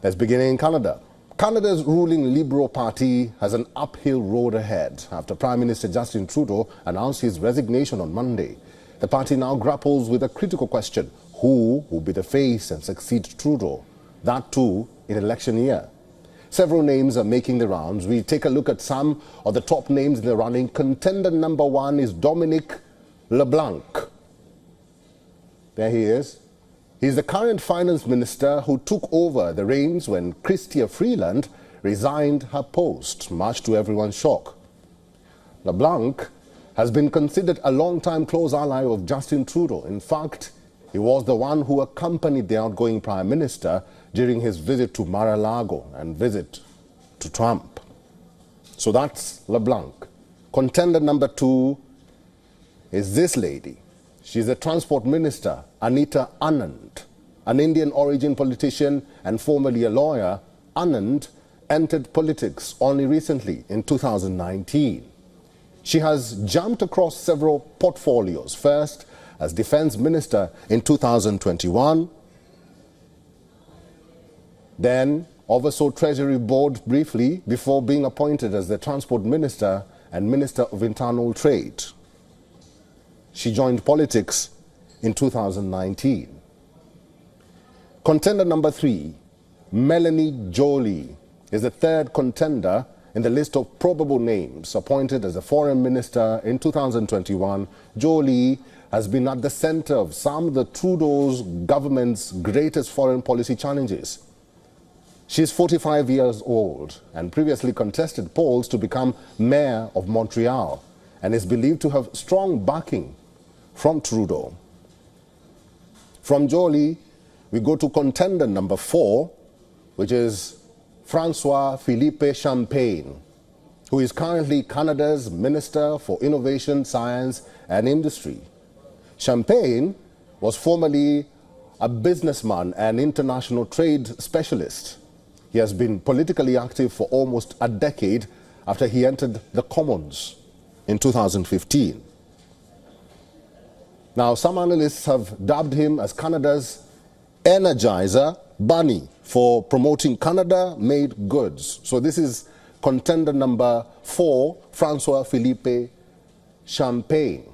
Let's begin in Canada. Canada's ruling Liberal Party has an uphill road ahead after Prime Minister Justin Trudeau announced his resignation on Monday. The party now grapples with a critical question: who will be the face and succeed Trudeau? That too in election year. Several names are making the rounds. We take a look at some of the top names in the running. Contender number one is Dominic LeBlanc. There he is. He's the current finance minister who took over the reins when Chrystia Freeland resigned her post, much to everyone's shock. LeBlanc has been considered a long-time close ally of Justin Trudeau. In fact, he was the one who accompanied the outgoing Prime Minister during his visit to Mar-a-Lago and visit to Trump. So that's LeBlanc. Contender number two is this lady. She's the Transport Minister, Anita Anand. An Indian origin politician and formerly a lawyer, Anand entered politics only recently in 2019. She has jumped across several portfolios, first as Defense Minister in 2021, then oversaw Treasury Board briefly before being appointed as the Transport Minister and Minister of Internal Trade. She joined politics in 2019. Contender number three, Melanie Joly, is the third contender in the list of probable names. Appointed as a foreign minister in 2021, Joly has been at the center of some of the Trudeau's government's greatest foreign policy challenges. She's 45 years old and previously contested polls to become mayor of Montreal and is believed to have strong backing from Trudeau. From Joly, we go to contender number four, which is François-Philippe Champagne, who is currently Canada's Minister for Innovation, Science and Industry. Champagne was formerly a businessman and international trade specialist. He has been politically active for almost a decade after he entered the Commons in 2015. Now, some analysts have dubbed him as Canada's Energizer Bunny for promoting Canada-made goods. So this is contender number four, François-Philippe Champagne.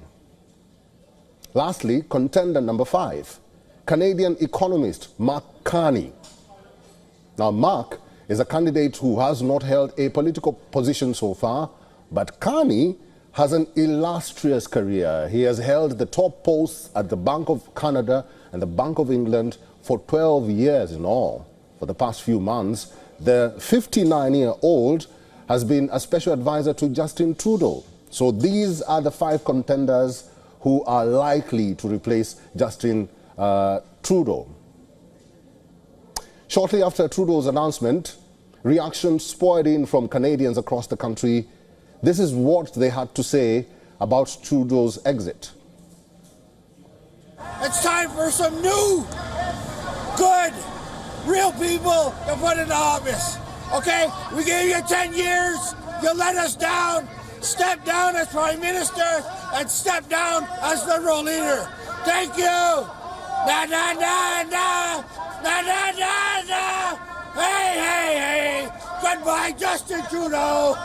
Lastly, contender number five, Canadian economist Mark Carney. Now, Mark is a candidate who has not held a political position so far, but Carney has an illustrious career. He has held the top posts at the Bank of Canada and the Bank of England for 12 years in all. For the past few months, the 59-year-old has been a special advisor to Justin Trudeau. So these are the five contenders who are likely to replace Justin Trudeau. Shortly after Trudeau's announcement, reactions poured in from Canadians across the country. This is what they had to say about Trudeau's exit. It's time for some new, good, real people to put into office. Okay? We gave you 10 years. You let us down. Step down as Prime Minister and step down as Liberal leader. Thank you. Na na na na. Na na na na. Hey, hey, hey. Goodbye, Justin Trudeau.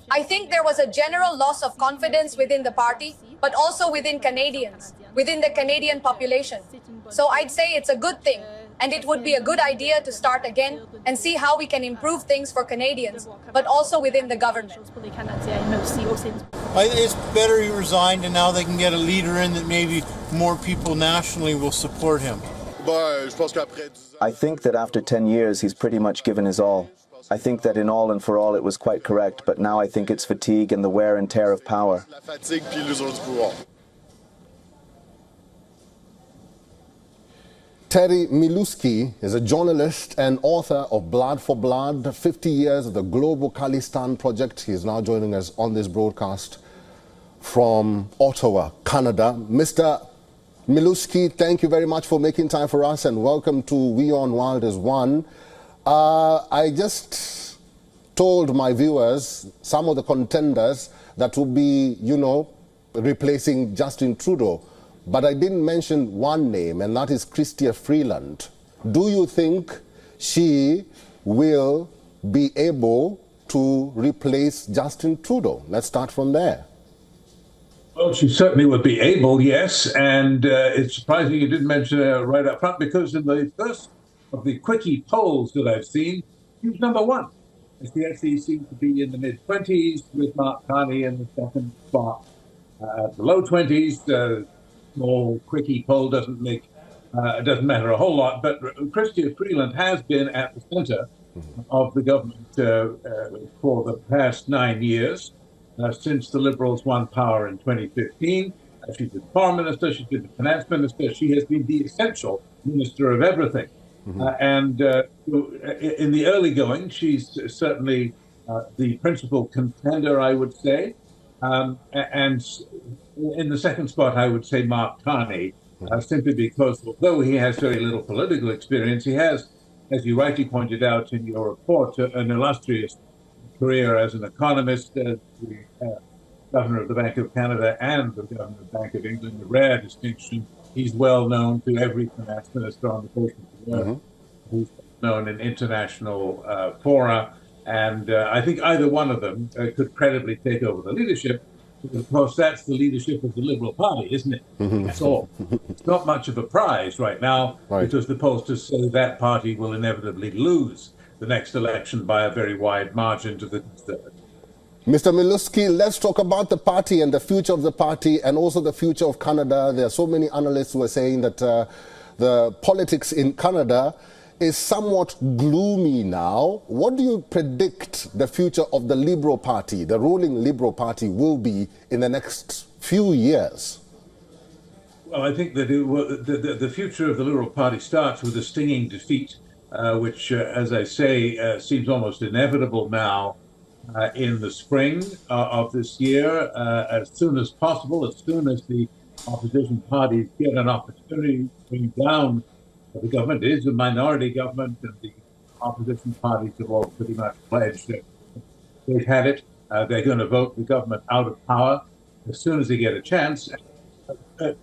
I think there was a general loss of confidence within the party, but also within Canadians, within the Canadian population. So I'd say it's a good thing, and it would be a good idea to start again and see how we can improve things for Canadians, but also within the government. I think it's better he resigned, and now they can get a leader in that maybe more people nationally will support him. I think that after 10 years, he's pretty much given his all. I think that in all and for all it was quite correct, but now I think it's fatigue and the wear and tear of power. Terry Miluski is a journalist and author of Blood for Blood, 50 years of the Global Khalistan Project. He is now joining us on this broadcast from Ottawa, Canada. Mr. Miluski, thank you very much for making time for us and welcome to WION The World as One. I just told my viewers some of the contenders that will be, replacing Justin Trudeau. But I didn't mention one name, and that is Chrystia Freeland. Do you think she will be able to replace Justin Trudeau? Let's start from there. Well, she certainly would be able, yes. And it's surprising you didn't mention her right up front, because in the first of the quickie polls that I've seen, she was number one. She actually seemed to be in the mid-20s, with Mark Carney in the second spot. The low 20s, small quickie poll doesn't matter a whole lot. But Chrystia Freeland has been at the center of the government for the past 9 years. Since the Liberals won power in 2015. She's been Foreign Minister, she's been the Finance Minister, she has been the essential Minister of everything. And in the early going, she's certainly the principal contender, I would say. And in the second spot, I would say Mark Carney, simply because although he has very little political experience, he has, as you rightly pointed out in your report, an illustrious career as an economist, as the governor of the Bank of Canada and the governor of the Bank of England, a rare distinction. He's well known to every finance minister on the face of the earth. He's known in international fora, and I think either one of them could credibly take over the leadership. Because of course, that's the leadership of the Liberal Party, isn't it? That's all. It's not much of a prize right now, because the pollsters say that party will inevitably lose the next election by a very wide margin to the Conservatives. Mr. Miluski, let's talk about the party and the future of the party and also the future of Canada. There are so many analysts who are saying that the politics in Canada is somewhat gloomy now. What do you predict the future of the Liberal Party, the ruling Liberal Party, will be in the next few years? Well, I think that the future of the Liberal Party starts with a stinging defeat, which, as I say, seems almost inevitable now in the spring of this year, as soon as possible, as soon as the opposition parties get an opportunity to bring down the government. It is a minority government, and the opposition parties have all pretty much pledged that they've had it. They're going to vote the government out of power as soon as they get a chance.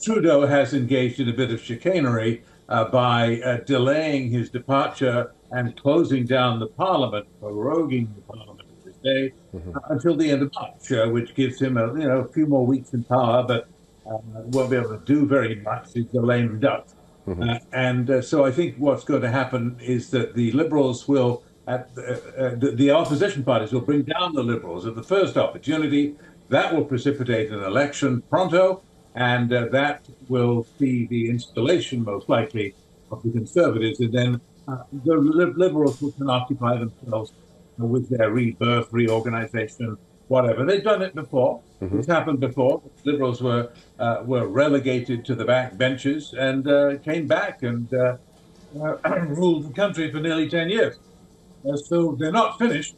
Trudeau has engaged in a bit of chicanery by delaying his departure and closing down the parliament, proroguing the parliament, as they say, until the end of March, which gives him a few more weeks in power, but won't be able to do very much. He's a lame duck. So I think what's going to happen is that the Liberals will, the opposition parties will bring down the Liberals at the first opportunity. That will precipitate an election pronto, and that will see the installation, most likely, of the Conservatives. And then the Liberals can occupy themselves with their rebirth, reorganization, whatever. They've done it before. It's happened before. Liberals were relegated to the back benches and came back and ruled the country for nearly 10 years. So they're not finished,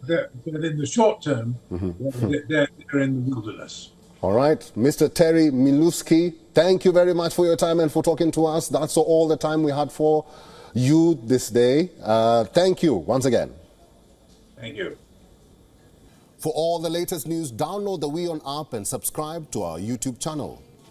but in the short term, they're in the wilderness. All right. Mr. Terry Miluski, thank you very much for your time and for talking to us. That's all the time we had for you this day. Thank you once again. Thank you. For all the latest news, download the WION app and subscribe to our YouTube channel.